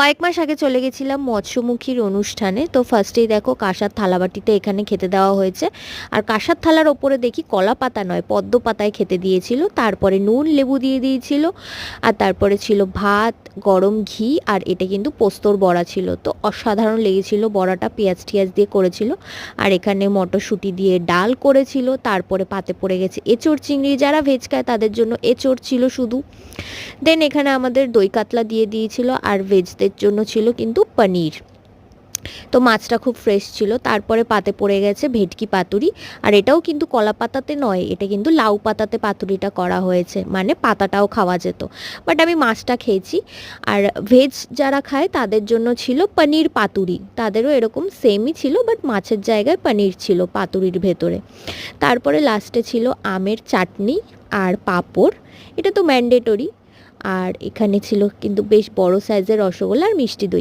কয়েক মাস আগে চলে গেছিলাম মৎস্যমুখীর অনুষ্ঠানে। তো ফার্স্টেই দেখো কাঁসার থালাবাটিতে এখানে খেতে দেওয়া হয়েছে। আর কাঁসার থালার ওপরে দেখি কলা পাতা নয় পদ্ম পাতায় খেতে দিয়েছিল, তারপরে নুন লেবু দিয়ে দিয়েছিল, আর তারপরে ছিল ভাত, গরম ঘি, আর এটা কিন্তু পোস্তর বড়া ছিল। তো অসাধারণ লেগেছিল বড়াটা, পেঁয়াজ টিয়াজ দিয়ে করেছিল। আর এখানে মটরশুঁটি দিয়ে ডাল করেছিল, তারপরে পাতে পড়ে গেছে এঁচোড় চিংড়ি, যারা ভেজ খায় তাদের জন্য এঁচোড় ছিল শুধু। দেন এখানে আমাদের দই কাতলা দিয়ে দিয়েছিল, আর ভেজদের জন্য ছিল কিন্তু পনির। তো মাছটা খুব ফ্রেশ ছিল। তারপরে পাতে পড়ে গেছে ভেটকি পাতুরি, আর এটাও কিন্তু কলা পাতাতে নয়, এটা কিন্তু লাউ পাতাতে পাতুরিটা করা হয়েছে, মানে পাতাটাও খাওয়া যেত, বাট আমি মাছটা খেয়েছি। আর ভেজ যারা খায় তাদের জন্য ছিল পনির পাতুরি, তাদেরও এরকম সেমই ছিল, বাট মাছের জায়গায় পনির ছিল পাতুরির ভেতরে। তারপরে লাস্টে ছিল আমের চাটনি আর পাঁপড়, এটা তো ম্যান্ডেটরি। আর এখানে ছিল কিন্তু বেশ বড় সাইজের রসগোল্লা আর মিষ্টি দই।